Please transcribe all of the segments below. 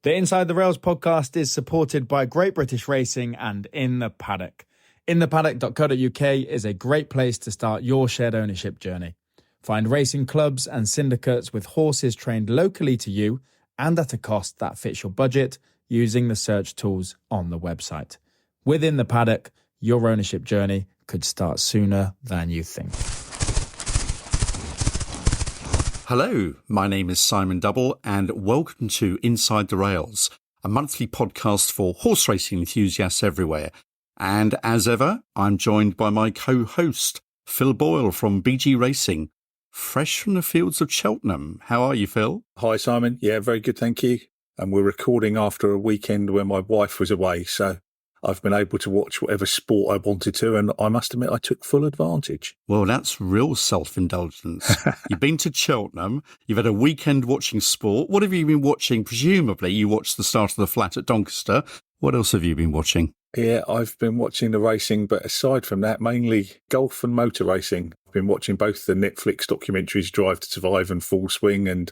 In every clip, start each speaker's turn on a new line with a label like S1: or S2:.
S1: The Inside the Rails podcast is supported by Great British Racing and In the Paddock. InThePaddock.co.uk is a great place to start your shared ownership journey. Find racing clubs and syndicates with horses trained locally to you and at a cost that fits your budget using the search tools on the website. Within the Paddock, your ownership journey could start sooner than you think.
S2: Hello, my name is Simon Double and welcome to Inside the Rails, a monthly podcast for horse racing enthusiasts everywhere. And as ever, I'm joined by my co-host, Phil Boyle from BG Racing, fresh from the fields of Cheltenham. How are you, Phil?
S3: Hi, Simon. Yeah, very good, thank you. And we're recording after a weekend where my wife was away, so I've been able to watch whatever sport I wanted to, and I must admit I took full advantage.
S2: Well, that's real self-indulgence. You've been to Cheltenham, you've had a weekend watching sport. What have you been watching? Presumably you watched the start of the flat at Doncaster. What else have you been watching?
S3: Yeah, I've been watching the racing, but aside from that, mainly golf and motor racing. I've been watching both the Netflix documentaries Drive to Survive and Full Swing, and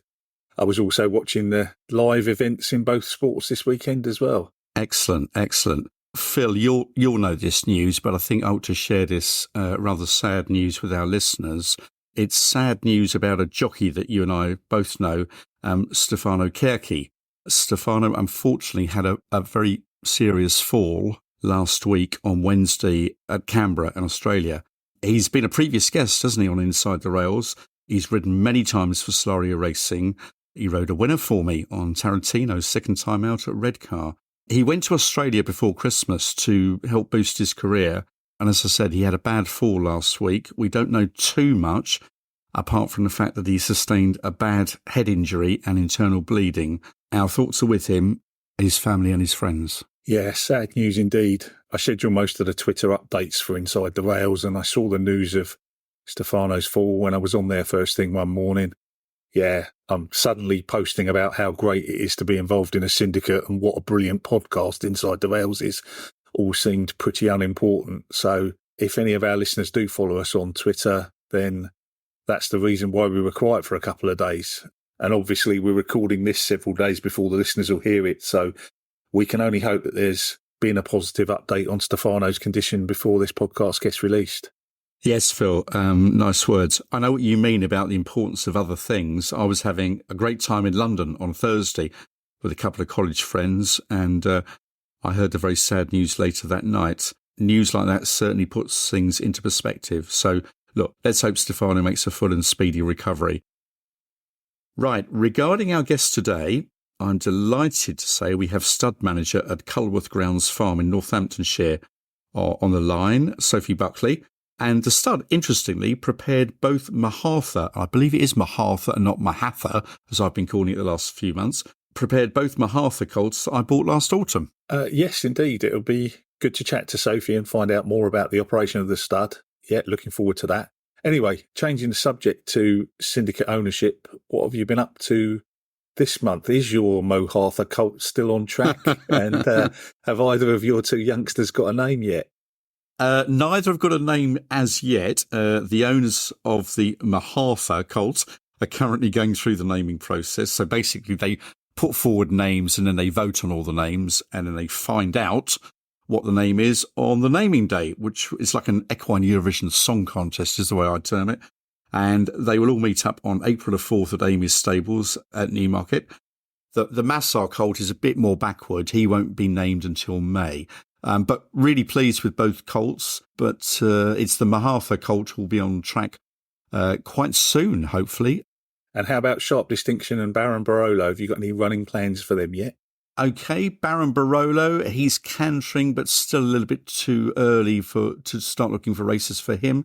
S3: I was also watching the live events in both sports this weekend as well.
S2: Excellent, excellent. Phil, you'll know this news, but I think I ought to share this rather sad news with our listeners. It's sad news about a jockey that you and I both know, Stefano Cherchi. Stefano unfortunately had a very serious fall last week on Wednesday at Canberra in Australia. He's been a previous guest, hasn't he, on Inside the Rails? He's ridden many times for Solaria Racing. He rode a winner for me on Tarantino's second time out at Redcar. He went to Australia before Christmas to help boost his career. And as I said, he had a bad fall last week. We don't know too much, apart from the fact that he sustained a bad head injury and internal bleeding. Our thoughts are with him, his family and his friends.
S3: Yeah, sad news indeed. I schedule most of the Twitter updates for Inside the Rails, and I saw the news of Stefano's fall when I was on there first thing one morning. Yeah, I'm suddenly posting about how great it is to be involved in a syndicate and what a brilliant podcast Inside the Rails is. All seemed pretty unimportant. So if any of our listeners do follow us on Twitter, then that's the reason why we were quiet for a couple of days. And obviously we're recording this several days before the listeners will hear it. So we can only hope that there's been a positive update on Stefano's condition before this podcast gets released.
S2: Yes, Phil, nice words. I know what you mean about the importance of other things. I was having a great time in London on Thursday with a couple of college friends, and I heard the very sad news later that night. News like that certainly puts things into perspective. So, look, let's hope Stefano makes a full and speedy recovery. Right, regarding our guest today, I'm delighted to say we have stud manager at Culworth Grounds Farm in Northamptonshire on the line, Sophie Buckley. And the stud, interestingly, prepared both Mahatha, I believe it is Mahatha and not Mahatha, as I've been calling it the last few months, prepared both Mahatha colts I bought last autumn.
S3: Yes, indeed. It'll be good to chat to Sophie and find out more about the operation of the stud. Yeah, looking forward to that. Anyway, changing the subject to syndicate ownership, what have you been up to this month? Is your Mahatha colt still on track? And have either of your two youngsters got a name yet?
S2: Neither have got a name as yet. The owners of the Mahatha colt are currently going through the naming process. So basically they put forward names and then they vote on all the names and then they find out what the name is on the naming day, which is like an equine Eurovision song contest is the way I term it. And they will all meet up on April the 4th at Amy's Stables at Newmarket. The Massar colt is a bit more backward. He won't be named until May. But really pleased with both colts. But it's the Mahatha colt who will be on track quite soon, hopefully.
S3: And how about Sharp Distinction and Baron Barolo? Have you got any running plans for them yet?
S2: Okay, Baron Barolo, he's cantering, but still a little bit too early to start looking for races for him.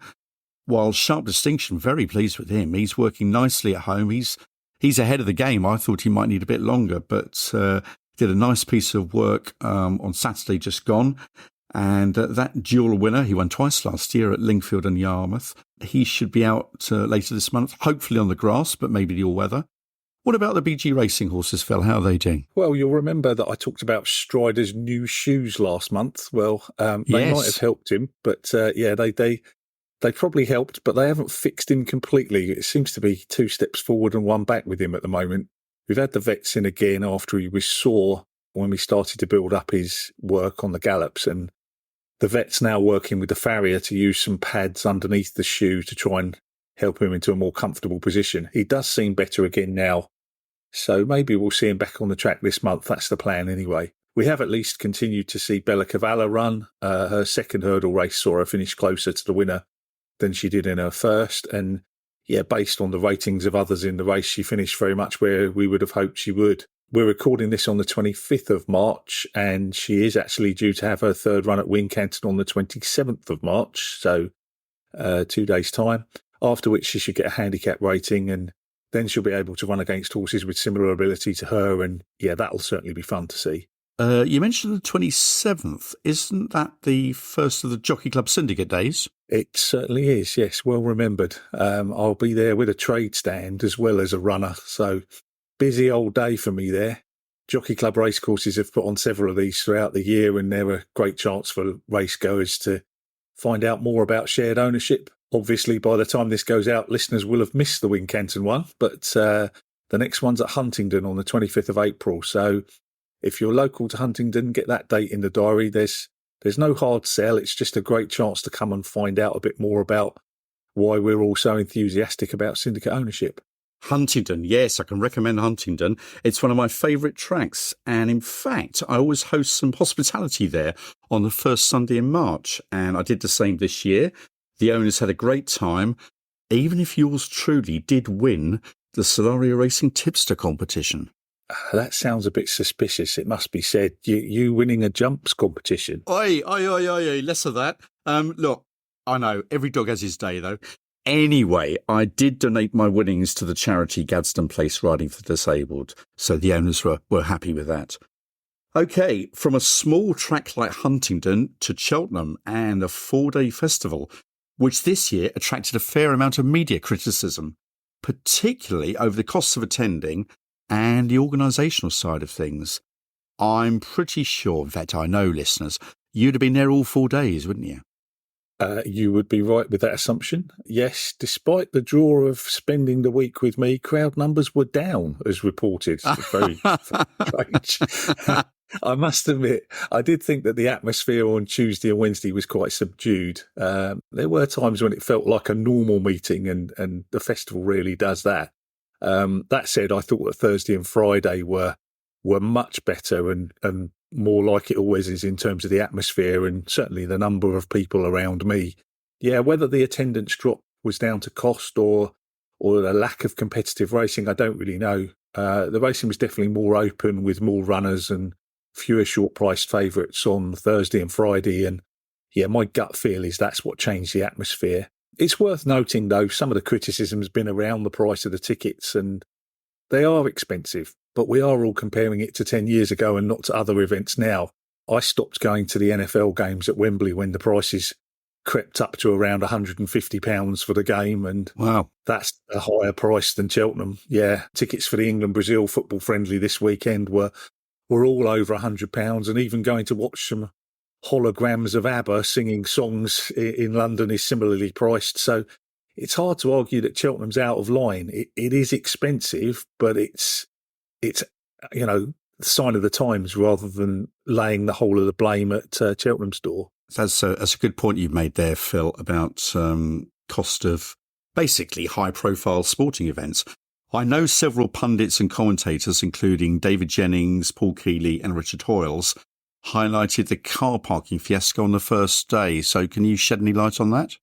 S2: While Sharp Distinction, very pleased with him. He's working nicely at home. He's ahead of the game. I thought he might need a bit longer, but did a nice piece of work on Saturday just gone. And that dual winner, he won twice last year at Lingfield and Yarmouth. He should be out later this month, hopefully on the grass, but maybe the all-weather. What about the BG Racing horses, Phil? How are they doing?
S3: Well, you'll remember that I talked about Strider's new shoes last month. Well, they might have helped him, but they probably helped, but they haven't fixed him completely. It seems to be 2 steps forward and 1 back with him at the moment. We've had the vets in again after he was sore when we started to build up his work on the gallops, and the vet's now working with the farrier to use some pads underneath the shoe to try and help him into a more comfortable position. He does seem better again now, so maybe we'll see him back on the track this month. That's the plan anyway. We have at least continued to see Bella Cavallo run. Her second hurdle race saw her finish closer to the winner than she did in her first, and yeah, based on the ratings of others in the race, she finished very much where we would have hoped she would. We're recording this on the 25th of March, and she is actually due to have her third run at Wincanton on the 27th of March, so 2 days' time, after which she should get a handicap rating, and then she'll be able to run against horses with similar ability to her, and yeah, that'll certainly be fun to see.
S2: You mentioned the 27th. Isn't that the first of the Jockey Club Syndicate days?
S3: It certainly is, yes, well remembered. I'll be there with a trade stand as well as a runner, so busy old day for me there. Jockey Club racecourses have put on several of these throughout the year, and they're a great chance for racegoers to find out more about shared ownership. Obviously, by the time this goes out, listeners will have missed the Wincanton one, but the next one's at Huntingdon on the 25th of April, so if you're local to Huntingdon, get that date in the diary. There's no hard sell. It's just a great chance to come and find out a bit more about why we're all so enthusiastic about syndicate ownership.
S2: Huntingdon, yes, I can recommend Huntingdon. It's one of my favourite tracks, and in fact, I always host some hospitality there on the first Sunday in March, and I did the same this year. The owners had a great time, even if yours truly did win the Solaria Racing Tipster competition.
S3: That sounds a bit suspicious, it must be said. You winning a jumps competition?
S2: Oi, less of that. Look, I know, every dog has his day, though. Anyway, I did donate my winnings to the charity Gadsden Place Riding for the Disabled, so the owners were happy with that. OK, from a small track like Huntingdon to Cheltenham and a 4-day festival, which this year attracted a fair amount of media criticism, particularly over the costs of attending and the organisational side of things. I'm pretty sure, in fact I know, listeners, you'd have been there all 4 days, wouldn't you?
S3: You would be right with that assumption. Yes, despite the draw of spending the week with me, crowd numbers were down, as reported. Very strange. I must admit, I did think that the atmosphere on Tuesday and Wednesday was quite subdued. There were times when it felt like a normal meeting, and the festival really does that. That said, I thought that Thursday and Friday were much better and more like it always is in terms of the atmosphere and certainly the number of people around me. Yeah, whether the attendance drop was down to cost or a lack of competitive racing, I don't really know. The racing was definitely more open with more runners and fewer short-priced favourites on Thursday and Friday. And yeah, my gut feel is that's what changed the atmosphere. It's worth noting, though, some of the criticism has been around the price of the tickets, and they are expensive, but we are all comparing it to 10 years ago and not to other events now. I stopped going to the NFL games at Wembley when the prices crept up to around £150 for the game, and
S2: wow,
S3: that's a higher price than Cheltenham. Yeah, tickets for the England-Brazil football friendly this weekend were all over £100, and even going to watch some holograms of ABBA singing songs in London is similarly priced. So it's hard to argue that Cheltenham's out of line. It is expensive, but it's the sign of the times rather than laying the whole of the blame at Cheltenham's door.
S2: That's a good point you've made there, Phil, about cost of basically high-profile sporting events. I know several pundits and commentators, including David Jennings, Paul Keeley and Richard Hoyles, highlighted the car parking fiasco on the first day. So can you shed any light on that?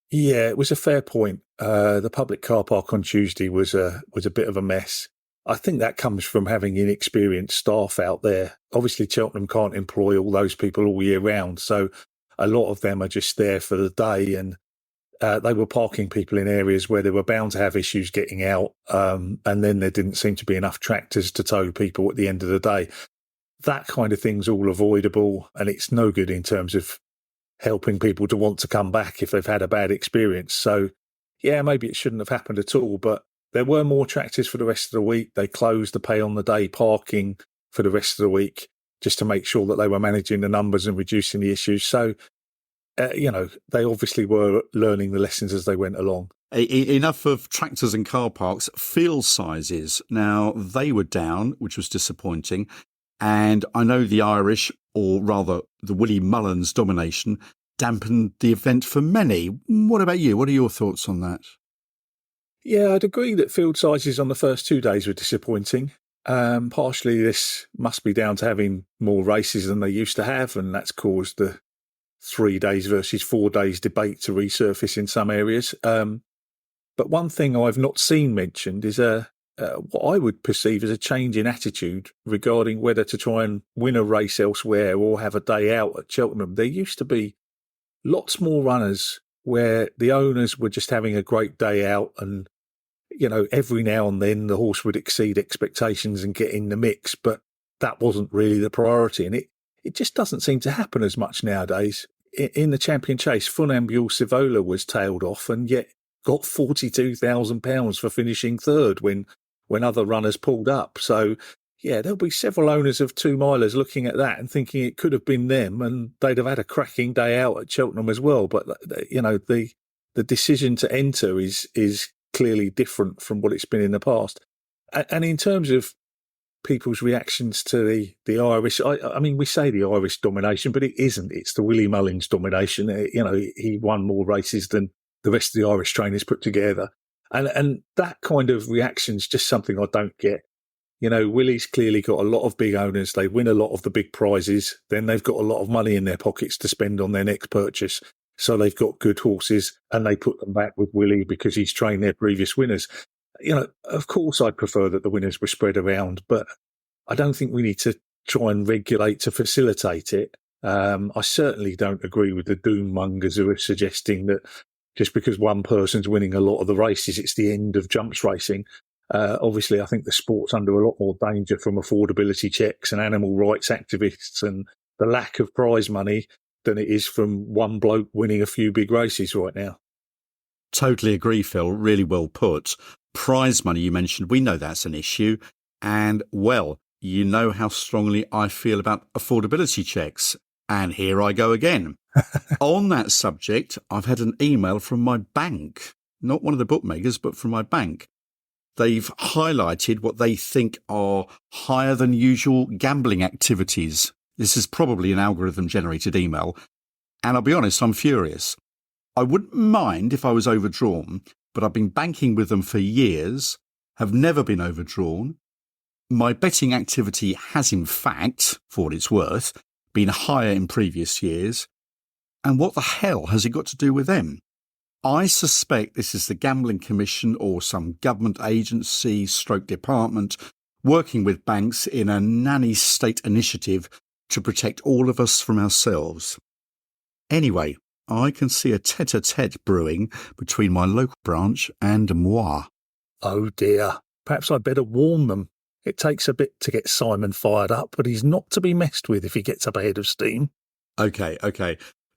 S3: Yeah, it was a fair point. The public car park on Tuesday was a bit of a mess. I think that comes from having inexperienced staff out there. Obviously, Cheltenham can't employ all those people all year round, so a lot of them are just there for the day, and they were parking people in areas where they were bound to have issues getting out, and then there didn't seem to be enough tractors to tow people at the end of the day. That kind of thing's all avoidable, and it's no good in terms of helping people to want to come back if they've had a bad experience. So, yeah, maybe it shouldn't have happened at all, but there were more tractors for the rest of the week. They closed the pay-on-the-day parking for the rest of the week just to make sure that they were managing the numbers and reducing the issues. So, they obviously were learning the lessons as they went along.
S2: Enough of tractors and car parks. Field sizes. Now, they were down, which was disappointing. And I know the Irish, or rather the Willie Mullins domination, dampened the event for many. What about you? What are your thoughts on that?
S3: Yeah, I'd agree that field sizes on the first 2 days were disappointing. Partially this must be down to having more races than they used to have, and that's caused the 3 days versus 4 days debate to resurface in some areas. But one thing I've not seen mentioned is what I would perceive as a change in attitude regarding whether to try and win a race elsewhere or have a day out at Cheltenham. There used to be lots more runners where the owners were just having a great day out, and every now and then the horse would exceed expectations and get in the mix, but that wasn't really the priority. And it just doesn't seem to happen as much nowadays. In the champion chase, Funambule Sivola was tailed off and yet got £42,000 for finishing third when other runners pulled up. So, yeah, there'll be several owners of 2-milers looking at that and thinking it could have been them, and they'd have had a cracking day out at Cheltenham as well. But, the decision to enter is clearly different from what it's been in the past. And in terms of people's reactions to the Irish, I mean, we say the Irish domination, but it isn't. It's the Willie Mullins domination. He won more races than the rest of the Irish trainers put together. And that kind of reaction is just something I don't get. Willie's clearly got a lot of big owners. They win a lot of the big prizes. Then they've got a lot of money in their pockets to spend on their next purchase. So they've got good horses and they put them back with Willie because he's trained their previous winners. Of course I'd prefer that the winners were spread around, but I don't think we need to try and regulate to facilitate it. I certainly don't agree with the doom mongers who are suggesting that just because one person's winning a lot of the races, it's the end of jumps racing. Obviously, I think the sport's under a lot more danger from affordability checks and animal rights activists and the lack of prize money than it is from one bloke winning a few big races right now.
S2: Totally agree, Phil. Really well put. Prize money you mentioned, we know that's an issue. And, well, you know how strongly I feel about affordability checks. And here I go again. On that subject, I've had an email from my bank, not one of the bookmakers, but from my bank. They've highlighted what they think are higher than usual gambling activities. This is probably an algorithm-generated email. And I'll be honest, I'm furious. I wouldn't mind if I was overdrawn, but I've been banking with them for years, have never been overdrawn. My betting activity has, in fact, for what it's worth, been higher in previous years. And what the hell has it got to do with them? I suspect this is the Gambling Commission or some government agency / department working with banks in a nanny state initiative to protect all of us from ourselves. Anyway, I can see a tete-a-tete brewing between my local branch and moi.
S3: Oh dear, perhaps I'd better warn them. It takes a bit to get Simon fired up, but he's not to be messed with if he gets up ahead of steam.
S2: Okay.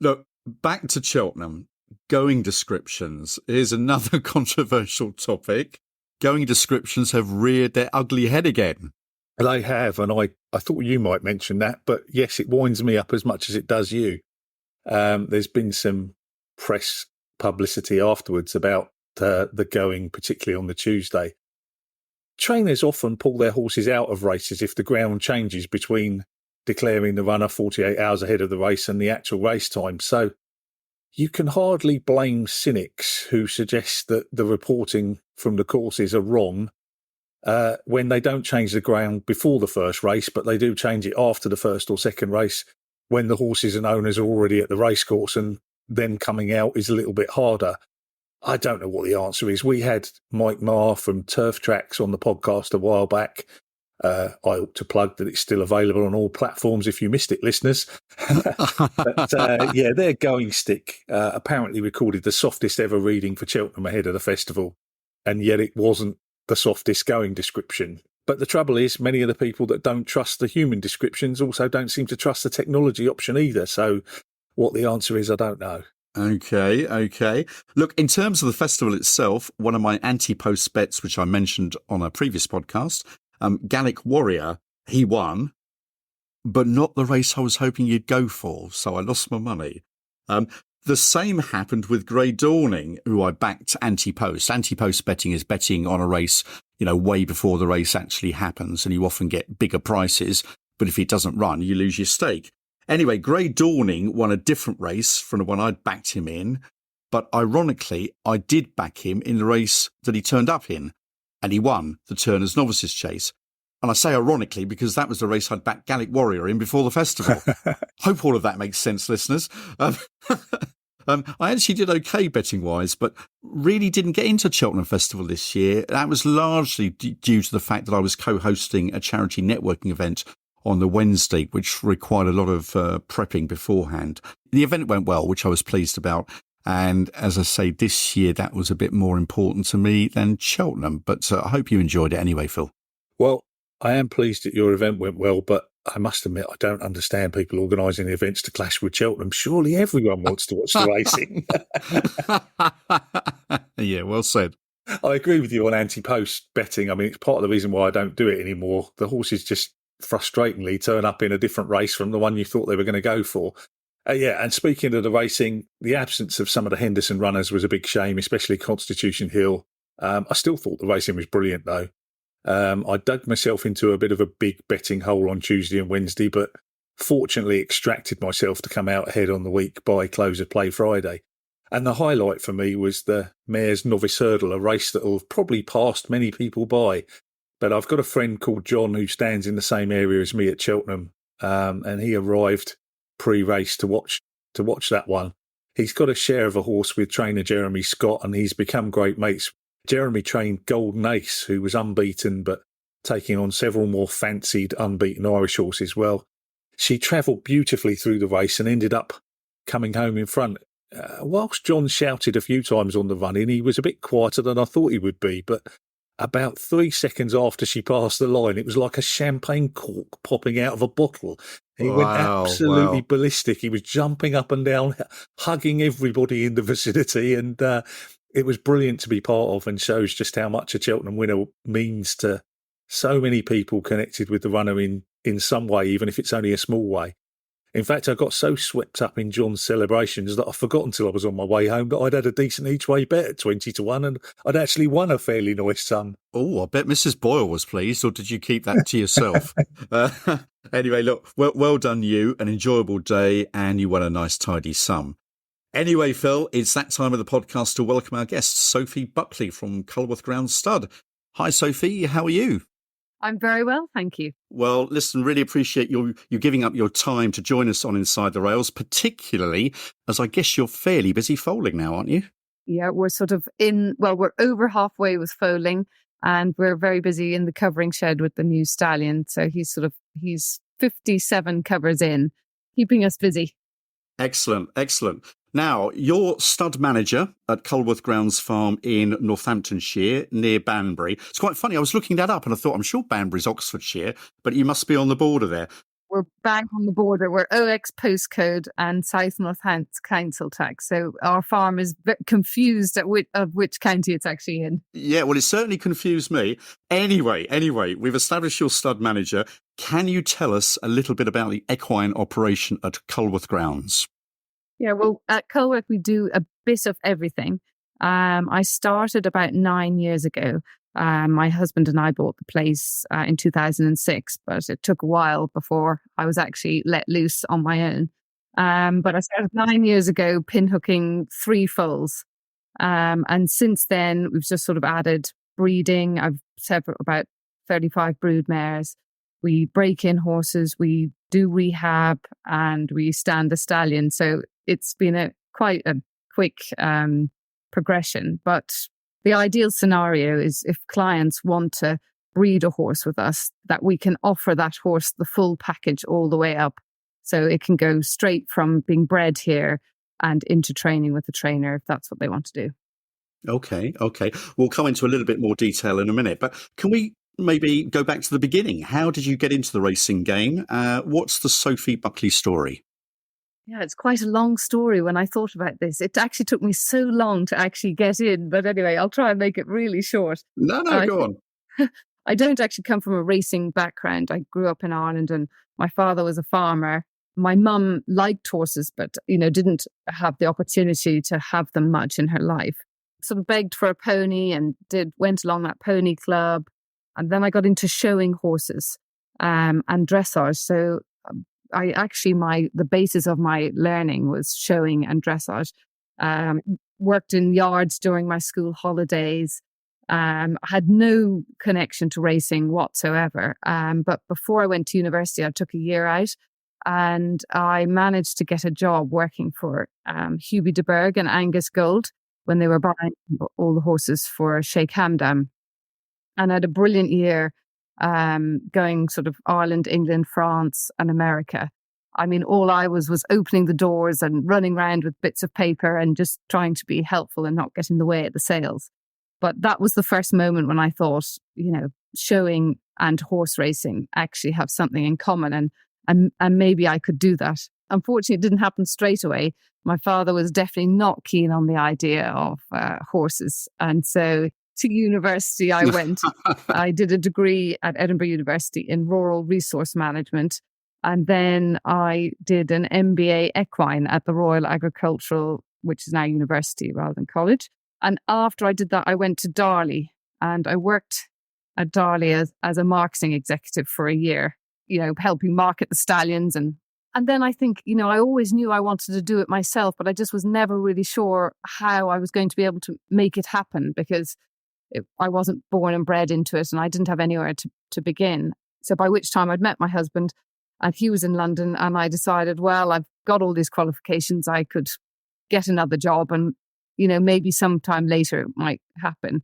S2: Look, back to Cheltenham. Going descriptions. Here's another controversial topic. Going descriptions have reared their ugly head again.
S3: They have, and I thought you might mention that, but yes, it winds me up as much as it does you. There's been some press publicity afterwards about the going, particularly on the Tuesday. Trainers often pull their horses out of races if the ground changes between declaring the runner 48 hours ahead of the race and the actual race time. So you can hardly blame cynics who suggest that the reporting from the courses are wrong when they don't change the ground before the first race, but they do change it after the first or second race when the horses and owners are already at the racecourse, and then coming out is a little bit harder. I don't know what the answer is. We had Mike Marr from Turf Tracks on the podcast a while back. I ought to plug that it's still available on all platforms if you missed it, listeners. But their going stick apparently recorded the softest ever reading for Cheltenham ahead of the festival, and yet it wasn't the softest going description. But the trouble is, many of the people that don't trust the human descriptions also don't seem to trust the technology option either. So what the answer is, I don't know.
S2: Okay. Look, in terms of the festival itself, one of my anti-post bets, which I mentioned on a previous podcast, Gallic Warrior, he won, but not the race I was hoping you'd go for, so I lost my money. The same happened with Grey Dawning, who I backed anti-post. Anti-post betting is betting on a race, way before the race actually happens, and you often get bigger prices. But if it doesn't run, you lose your stake. Anyway, Grey Dawning won a different race from the one I'd backed him in. But ironically, I did back him in the race that he turned up in, and he won the Turner's Novices Chase. And I say ironically because that was the race I'd backed Gallic Warrior in before the festival. Hope all of that makes sense, listeners. I actually did okay betting-wise, but really didn't get into Cheltenham Festival this year. That was largely due to the fact that I was co-hosting a charity networking event on the Wednesday, which required a lot of prepping beforehand. The event went well, which I was pleased about. And as I say, this year that was a bit more important to me than Cheltenham. But I hope you enjoyed it anyway, Phil.
S3: Well, I am pleased that your event went well, but I must admit I don't understand people organising events to clash with Cheltenham. Surely everyone wants to watch the racing.
S2: Yeah, well said.
S3: I agree with you on anti-post betting. I mean, it's part of the reason why I don't do it anymore. The horses just frustratingly turn up in a different race from the one you thought they were going to go for. Yeah, and speaking of the racing, the absence of some of the Henderson runners was a big shame, especially Constitution Hill. I still thought the racing was brilliant, though. I dug myself into a bit of a big betting hole on Tuesday and Wednesday, but fortunately extracted myself to come out ahead on the week by close of play Friday. And the highlight for me was the Mayor's Novice Hurdle, a race that will have probably passed many people by. But I've got a friend called John who stands in the same area as me at Cheltenham, and he arrived pre-race to watch that one. He's got a share of a horse with trainer Jeremy Scott, and he's become great mates. Jeremy trained Golden Ace, who was unbeaten but taking on several more fancied unbeaten Irish horses. Well, she travelled beautifully through the race and ended up coming home in front. Whilst John shouted a few times on the run-in, he was a bit quieter than I thought he would be, but about 3 seconds after she passed the line, it was like a champagne cork popping out of a bottle. He went absolutely ballistic. He was jumping up and down, hugging everybody in the vicinity, and it was brilliant to be part of, and shows just how much a Cheltenham winner means to so many people connected with the runner in some way, even if it's only a small way. In fact, I got so swept up in John's celebrations that I forgot until I was on my way home that I'd had a decent each-way bet at 20-1, and I'd actually won a fairly nice sum.
S2: Oh, I bet Mrs. Boyle was pleased, or did you keep that to yourself? Anyway, look, well done you, an enjoyable day, and you won a nice tidy sum. Anyway, Phil, it's that time of the podcast to welcome our guest, Sophie Buckley from Culworth Grounds Stud. Hi, Sophie, how are you?
S4: I'm very well, thank you.
S2: Well, listen, really appreciate you giving up your time to join us on Inside the Rails, particularly as I guess you're fairly busy foaling now, aren't you?
S4: Yeah, we're sort of we're over halfway with foaling, and we're very busy in the covering shed with the new stallion. So he's 57 covers in, keeping us busy.
S2: Excellent. Now, you're stud manager at Culworth Grounds Farm in Northamptonshire, near Banbury. It's quite funny. I was looking that up and I thought, I'm sure Banbury's Oxfordshire, but you must be on the border there.
S4: We're bang on the border. We're OX postcode and South Northants council tax. So our farm is confused of which county it's actually in.
S2: Yeah, well, it certainly confused me. Anyway, we've established your stud manager. Can you tell us a little bit about the equine operation at Culworth Grounds?
S4: Yeah, well, at Culworth, we do a bit of everything. I started about 9 years ago. My husband and I bought the place in 2006, but it took a while before I was actually let loose on my own. But I started 9 years ago pinhooking 3 foals. And since then, we've just sort of added breeding. I've about 35 brood mares. We break in horses, we do rehab, and we stand the stallion. So it's been quite a quick progression. But the ideal scenario is if clients want to breed a horse with us, that we can offer that horse the full package all the way up. So it can go straight from being bred here and into training with the trainer if that's what they want to do.
S2: Okay. We'll come into a little bit more detail in a minute, but can we maybe go back to the beginning? How did you get into the racing game? What's the Sophie Buckley story?
S4: Yeah, it's quite a long story when I thought about this. It actually took me so long to actually get in. But anyway, I'll try and make it really short.
S2: No, go on.
S4: I don't actually come from a racing background. I grew up in Ireland and my father was a farmer. my mum liked horses, but, didn't have the opportunity to have them much in her life. Sort of begged for a pony and went along that pony club. And then I got into showing horses and dressage. So the basis of my learning was showing and dressage. Worked in yards during my school holidays. Had no connection to racing whatsoever. But before I went to university, I took a year out and I managed to get a job working for Hubie de Burgh and Angus Gold when they were buying all the horses for Sheikh Hamdan. And I had a brilliant year going sort of Ireland, England, France and America. I mean, all I was opening the doors and running around with bits of paper and just trying to be helpful and not get in the way at the sales. But that was the first moment when I thought, showing and horse racing actually have something in common and maybe I could do that. Unfortunately, it didn't happen straight away. My father was definitely not keen on the idea of horses. And so to university I went. I did a degree at Edinburgh University in rural resource management. And then I did an MBA equine at the Royal Agricultural, which is now university rather than college. And after I did that, I went to Darley and I worked at Darley as a marketing executive for a year, helping market the stallions. And then I think, I always knew I wanted to do it myself, but I just was never really sure how I was going to be able to make it happen because I wasn't born and bred into it and I didn't have anywhere to begin. So by which time I'd met my husband and he was in London and I decided, well, I've got all these qualifications, I could get another job and maybe sometime later it might happen.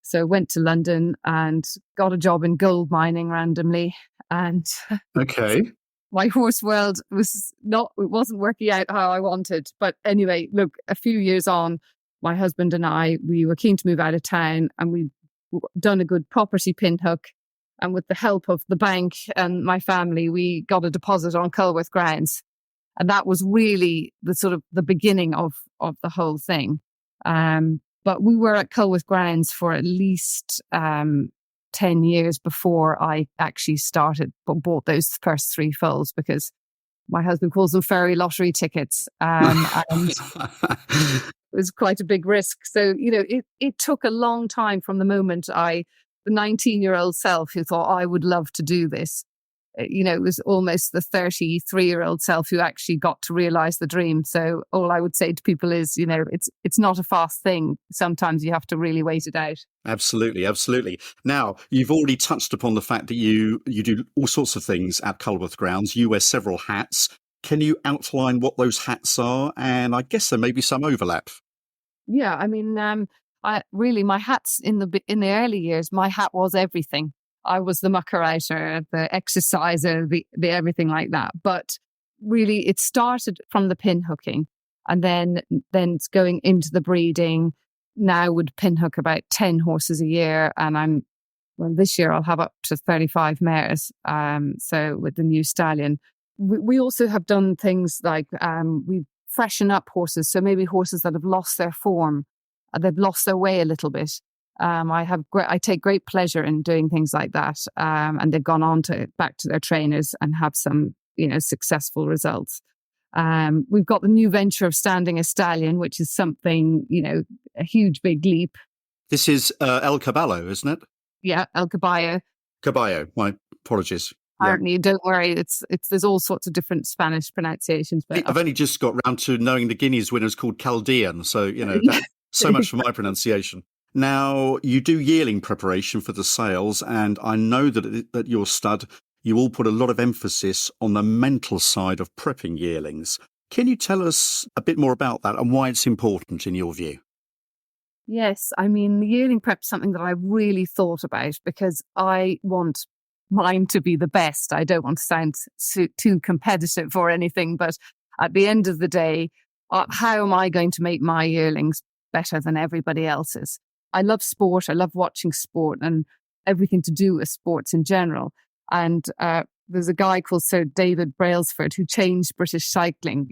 S4: So went to London and got a job in gold mining randomly. And
S2: okay,
S4: my horse world it wasn't working out how I wanted. But anyway, look, a few years on, my husband and I, we were keen to move out of town and we'd done a good property pinhook. And with the help of the bank and my family, we got a deposit on Culworth Grounds. And that was really the sort of the beginning of the whole thing. But we were at Culworth Grounds for at least 10 years before I actually bought those first 3 foals because my husband calls them fairy lottery tickets. And it was quite a big risk. So, it took a long time from the moment the 19-year-old self who thought I would love to do this. It was almost the 33-year-old self who actually got to realize the dream. So all I would say to people is, it's not a fast thing. Sometimes you have to really wait it out.
S2: Absolutely, absolutely. Now, you've already touched upon the fact that you do all sorts of things at Culworth Grounds. You wear several hats. Can you outline what those hats are? And I guess there may be some overlap.
S4: Yeah, I mean, my hats in the early years, my hat was everything. I was the mucker outer, the exerciser, the everything like that. But really, it started from the pin hooking, and then it's going into the breeding. Now would pin hook about 10 horses a year, and this year I'll have up to 35 mares. So with the new stallion, we also have done things like we freshen up horses. So maybe horses that have lost their form, they've lost their way a little bit. I take great pleasure in doing things like that. And they've gone on back to their trainers and have some, successful results. We've got the new venture of standing a stallion, which is something, a huge big leap.
S2: This is El Caballo, isn't it?
S4: Yeah, El Caballo.
S2: Caballo, my apologies.
S4: Apparently, don't worry, there's all sorts of different Spanish pronunciations. But
S2: I've only just got round to knowing the Guineas winner's called Chaldean, so, so much for my pronunciation. Now, you do yearling preparation for the sales, and I know that at your stud, you all put a lot of emphasis on the mental side of prepping yearlings. Can you tell us a bit more about that and why it's important in your view?
S4: Yes, I mean, the yearling prep is something that I really thought about because I want mine to be the best. I don't want to sound too competitive or anything, but at the end of the day, how am I going to make my yearlings better than everybody else's? I love sport. I love watching sport and everything to do with sports in general. And there's a guy called Sir David Brailsford who changed British cycling.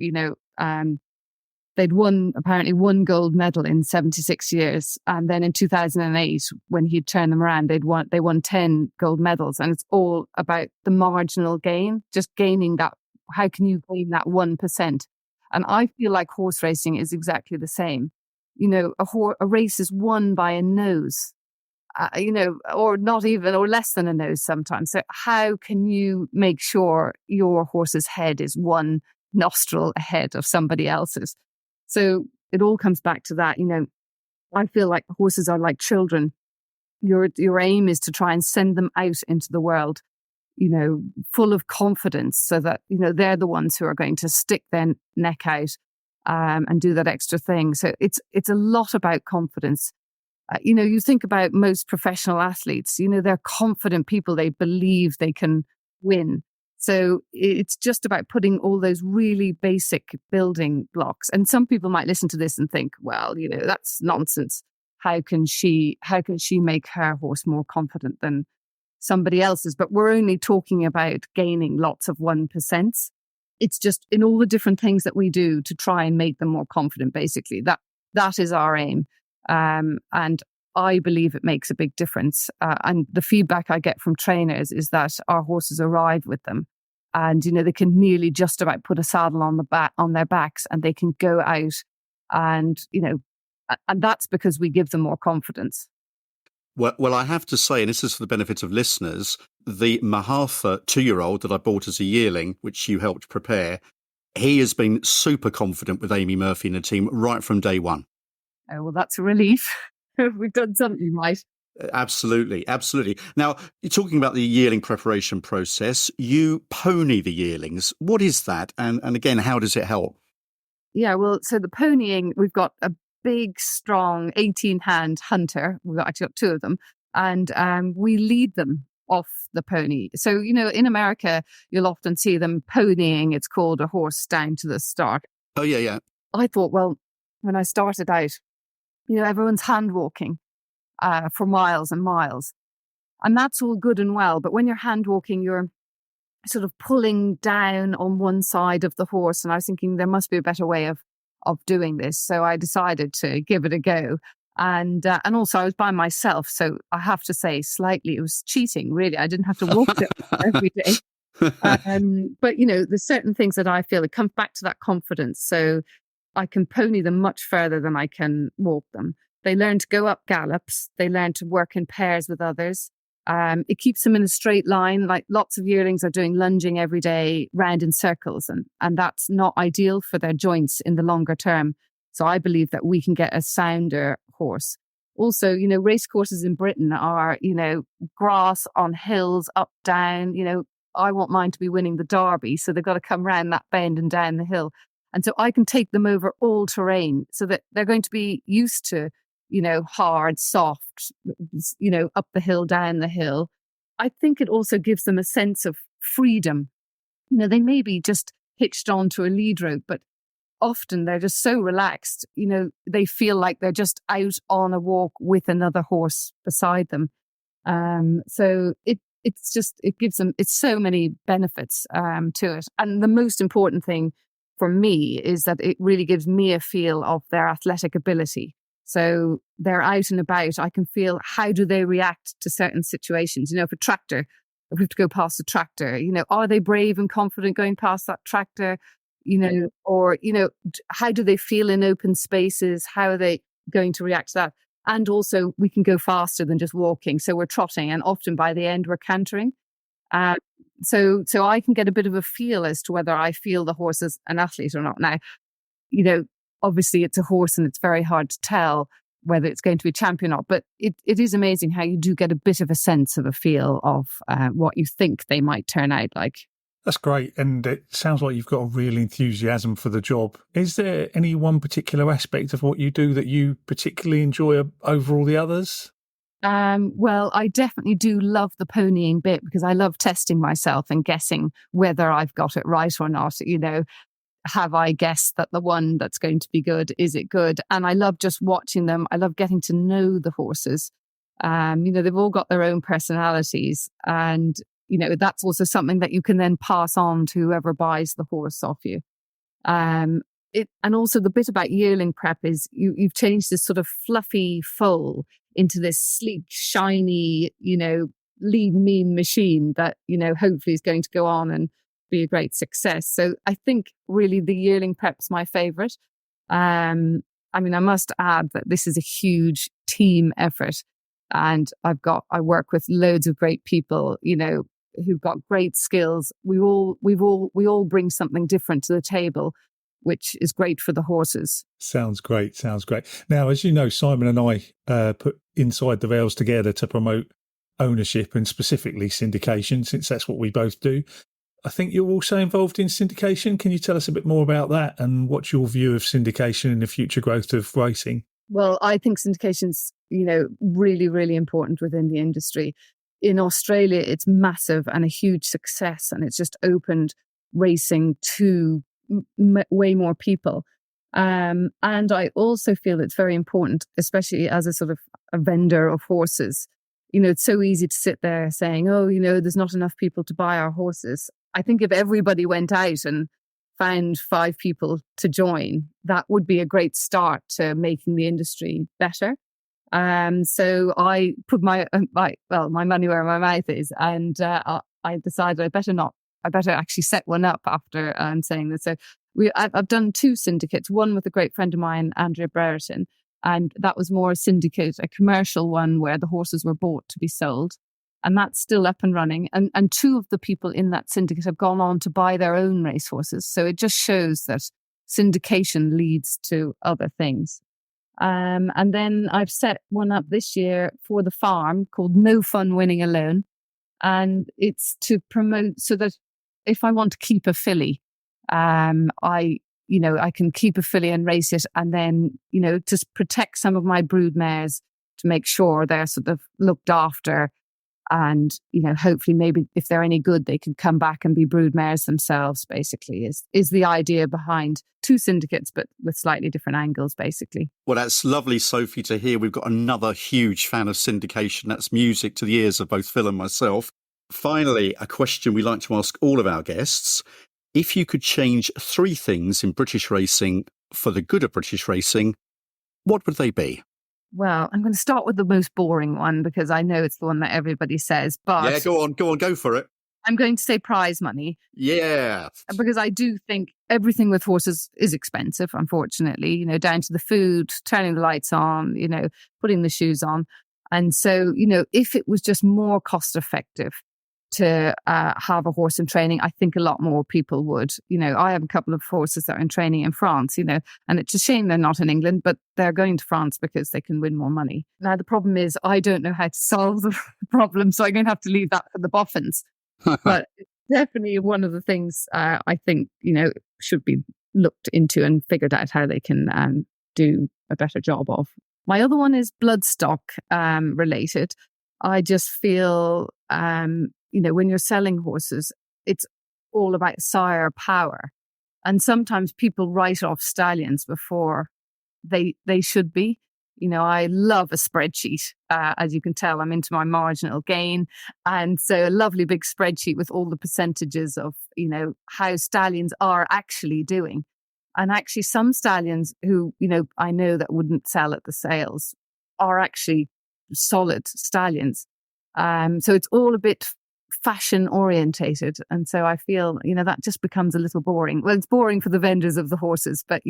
S4: They'd won apparently 1 gold medal in 76 years. And then in 2008, when he'd turned them around, they won 10 gold medals. And it's all about the marginal gain, just gaining that how can you gain that 1%? And I feel like horse racing is exactly the same. A race is won by a nose, or not even, or less than a nose sometimes. So how can you make sure your horse's head is one nostril ahead of somebody else's? So it all comes back to that. I feel like horses are like children. Your aim is to try and send them out into the world, full of confidence, so that, they're the ones who are going to stick their neck out and do that extra thing. So it's a lot about confidence. You think about most professional athletes, they're confident people. They believe they can win. So it's just about putting all those really basic building blocks. And some people might listen to this and think, well, that's nonsense. How can she make her horse more confident than somebody else's? But we're only talking about gaining lots of 1%. It's just in all the different things that we do to try and make them more confident, basically. That is our aim. And I believe it makes a big difference. And the feedback I get from trainers is that our horses arrive with them, and they can nearly just about put a saddle on their backs, and they can go out, and and that's because we give them more confidence.
S2: Well, I have to say, and this is for the benefit of listeners, the Mahatha 2-year-old that I bought as a yearling, which you helped prepare, he has been super confident with Amy Murphy and the team right from day one.
S4: Oh, well, that's a relief. We've done something right.
S2: Absolutely. Now, you're talking about the yearling preparation process. You pony the yearlings. What is that? And again, how does it help?
S4: Yeah, well, so the ponying, we've got a big, strong 18-hand hunter. We've actually got 2 of them. And we lead them off the pony. So, in America, you'll often see them ponying. It's called a horse down to the start.
S2: Oh, yeah.
S4: I thought, well, when I started out, everyone's hand walking for miles and miles. And that's all good and well. But when you're hand walking, you're sort of pulling down on one side of the horse. And I was thinking there must be a better way of doing this. So I decided to give it a go. And also I was by myself. So I have to say slightly, it was cheating, really. I didn't have to walk it every day. But, there's certain things that I feel it comes back to that confidence. So I can pony them much further than I can walk them. They learn to go up gallops. They learn to work in pairs with others. It keeps them in a straight line. Like lots of yearlings are doing lunging every day round in circles, and that's not ideal for their joints in the longer term. So I believe that we can get a sounder horse. Also, race courses in Britain are, grass on hills, up, down. I want mine to be winning the Derby, so they've got to come round that bend and down the hill. And so I can take them over all terrain so that they're going to be used to, hard, soft, up the hill, down the hill. I think it also gives them a sense of freedom. They may be just hitched onto a lead rope, but often they're just so relaxed, they feel like they're just out on a walk with another horse beside them. So it gives them, it's so many benefits to it. And the most important thing for me is that it really gives me a feel of their athletic ability. So they're out and about. I can feel how do they react to certain situations. If we have to go past a tractor, are they brave and confident going past that tractor? Or how do they feel in open spaces? How are they going to react to that? And also we can go faster than just walking. So we're trotting, and often by the end we're cantering. So I can get a bit of a feel as to whether I feel the horse is an athlete or not. Now, obviously it's a horse and it's very hard to tell whether it's going to be a champion or not, but it is amazing how you do get a bit of a sense of a feel of what you think they might turn out like.
S3: That's great. And it sounds like you've got a real enthusiasm for the job. Is there any one particular aspect of what you do that you particularly enjoy over all the others?
S4: Well, I definitely do love the ponying bit because I love testing myself and guessing whether I've got it right or not. Have I guessed that the one that's going to be good, is it good? And I love just watching them. I love getting to know the horses. They've all got their own personalities, and that's also something that you can then pass on to whoever buys the horse off you. And also the bit about yearling prep is you've changed this sort of fluffy foal into this sleek, shiny, lean, mean machine that, hopefully is going to go on and be a great success. So I think really the yearling prep's my favourite. I mean, I must add that this is a huge team effort, and I work with loads of great people, who've got great skills. We all bring something different to the table, which is great for the horses.
S3: Sounds great. Now, as you know, Simon and I put Inside the Rails together to promote ownership and specifically syndication, since that's what we both do. I think you're also involved in syndication. Can you tell us a bit more about that and what's your view of syndication and the future growth of racing?
S4: Well, I think syndication's, really, really important within the industry. In Australia, it's massive and a huge success, and it's just opened racing to way more people. And I also feel it's very important, especially as a sort of a vendor of horses. It's so easy to sit there saying, oh, there's not enough people to buy our horses. I think if everybody went out and found 5 people to join, that would be a great start to making the industry better. So I put my money where my mouth is, and I decided I better actually set one up after saying this. So I've done 2 syndicates, one with a great friend of mine, Andrea Brereton, and that was more a syndicate, a commercial one where the horses were bought to be sold. And that's still up and running. And 2 of the people in that syndicate have gone on to buy their own racehorses. So it just shows that syndication leads to other things. And then I've set one up this year for the farm called No Fun Winning Alone. And it's to promote so that if I want to keep a filly, I can keep a filly and race it, and then, to protect some of my brood mares to make sure they're sort of looked after. And, hopefully maybe if they're any good, they can come back and be brood mares themselves, basically, is the idea behind 2 syndicates, but with slightly different angles, basically.
S2: Well, that's lovely, Sophie, to hear. We've got another huge fan of syndication. That's music to the ears of both Phil and myself. Finally, a question we like to ask all of our guests. If you could change 3 things in British racing for the good of British racing, what would they be?
S4: Well, I'm going to start with the most boring one because I know it's the one that everybody says. But
S2: yeah, go on, go for it.
S4: I'm going to say prize money.
S2: Yeah.
S4: Because I do think everything with horses is expensive, unfortunately, down to the food, turning the lights on, putting the shoes on. And so, if it was just more cost effective to have a horse in training, I think a lot more people would. I have a couple of horses that are in training in France, and it's a shame they're not in England, but they're going to France because they can win more money. Now, the problem is I don't know how to solve the problem, so I'm going to have to leave that for the boffins. But it's definitely one of the things I think, should be looked into and figured out how they can do a better job of. My other one is bloodstock related. I just feel, when you're selling horses, it's all about sire power. And sometimes people write off stallions before they should be. I love a spreadsheet. As you can tell, I'm into my marginal gain. And so a lovely big spreadsheet with all the percentages of, how stallions are actually doing. And actually some stallions who, I know that wouldn't sell at the sales are actually solid stallions. So it's all a bit fashion orientated. And so I feel, that just becomes a little boring. Well, it's boring for the vendors of the horses, but,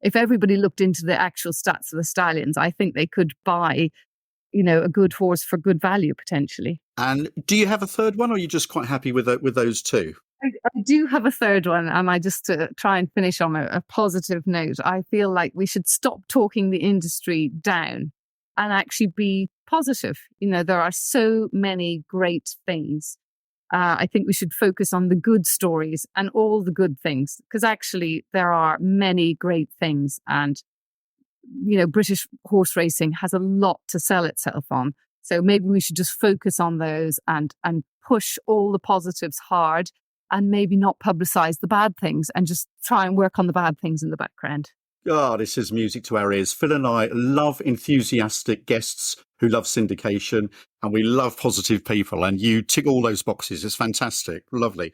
S4: if everybody looked into the actual stats of the stallions, I think they could buy, a good horse for good value potentially.
S2: And do you have a third one, or are you just quite happy with those 2?
S4: I do have a third one, and I just to try and finish on a positive note. I feel like we should stop talking the industry down and actually be positive. There are so many great things. I think we should focus on the good stories and all the good things, because actually there are many great things, and British horse racing has a lot to sell itself on. So maybe we should just focus on those and push all the positives hard, and maybe not publicize the bad things and just try and work on the bad things in the background.
S2: Oh, this is music to our ears. Phil and I love enthusiastic guests who love syndication, and we love positive people, and you tick all those boxes. It's fantastic. Lovely.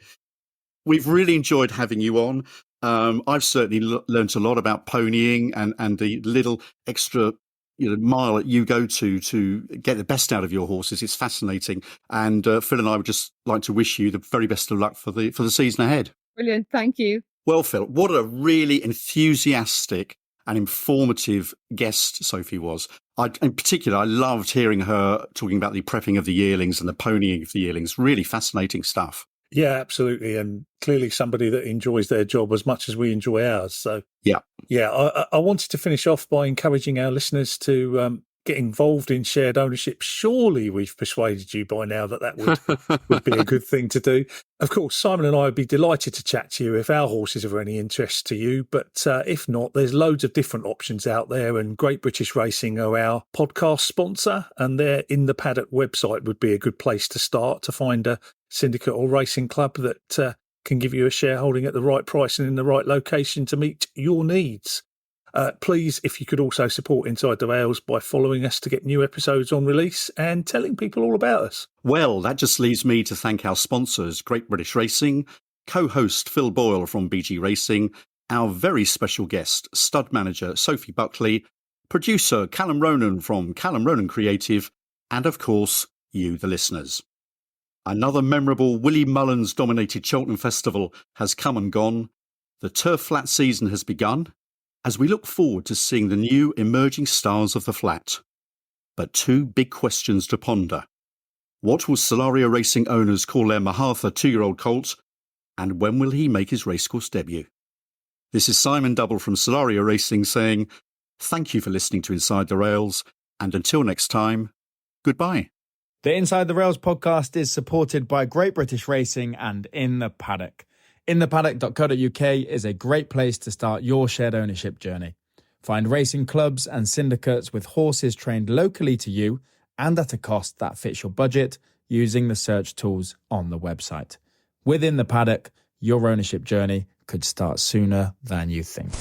S2: We've really enjoyed having you on. I've certainly learnt a lot about ponying and the little extra mile that you go to get the best out of your horses. It's fascinating. And Phil and I would just like to wish you the very best of luck for the season ahead.
S4: Brilliant. Thank you.
S2: Well, Phil, what a really enthusiastic and informative guest Sophie was. In particular, I loved hearing her talking about the prepping of the yearlings and the ponying of the yearlings. Really fascinating stuff.
S3: Yeah, absolutely. And clearly somebody that enjoys their job as much as we enjoy ours. So,
S2: yeah,
S3: I wanted to finish off by encouraging our listeners to get involved in shared ownership. Surely we've persuaded you by now that would be a good thing to do. Of course, Simon and I would be delighted to chat to you if our horses are of any interest to you. But if not, there's loads of different options out there. And Great British Racing are our podcast sponsor. And their In the Paddock website would be a good place to start to find a syndicate or racing club that can give you a shareholding at the right price and in the right location to meet your needs. Please, if you could also support Inside the Rails by following us to get new episodes on release and telling people all about us.
S2: Well, that just leaves me to thank our sponsors, Great British Racing, co-host Phil Boyle from BG Racing, our very special guest, stud manager Sophie Buckley, producer Callum Ronan from Callum Ronan Creative, and of course, you, the listeners. Another memorable Willie Mullins-dominated Cheltenham Festival has come and gone. The turf flat season has begun, as we look forward to seeing the new emerging stars of the flat. But two big questions to ponder. What will Solaria Racing owners call their Mahatha 2-year-old colt? And when will he make his racecourse debut? This is Simon Double from Solaria Racing saying, thank you for listening to Inside the Rails, and until next time, goodbye.
S1: The Inside the Rails podcast is supported by Great British Racing and In the Paddock. InThePaddock.co.uk is a great place to start your shared ownership journey. Find racing clubs and syndicates with horses trained locally to you and at a cost that fits your budget using the search tools on the website. Within the Paddock, your ownership journey could start sooner than you think.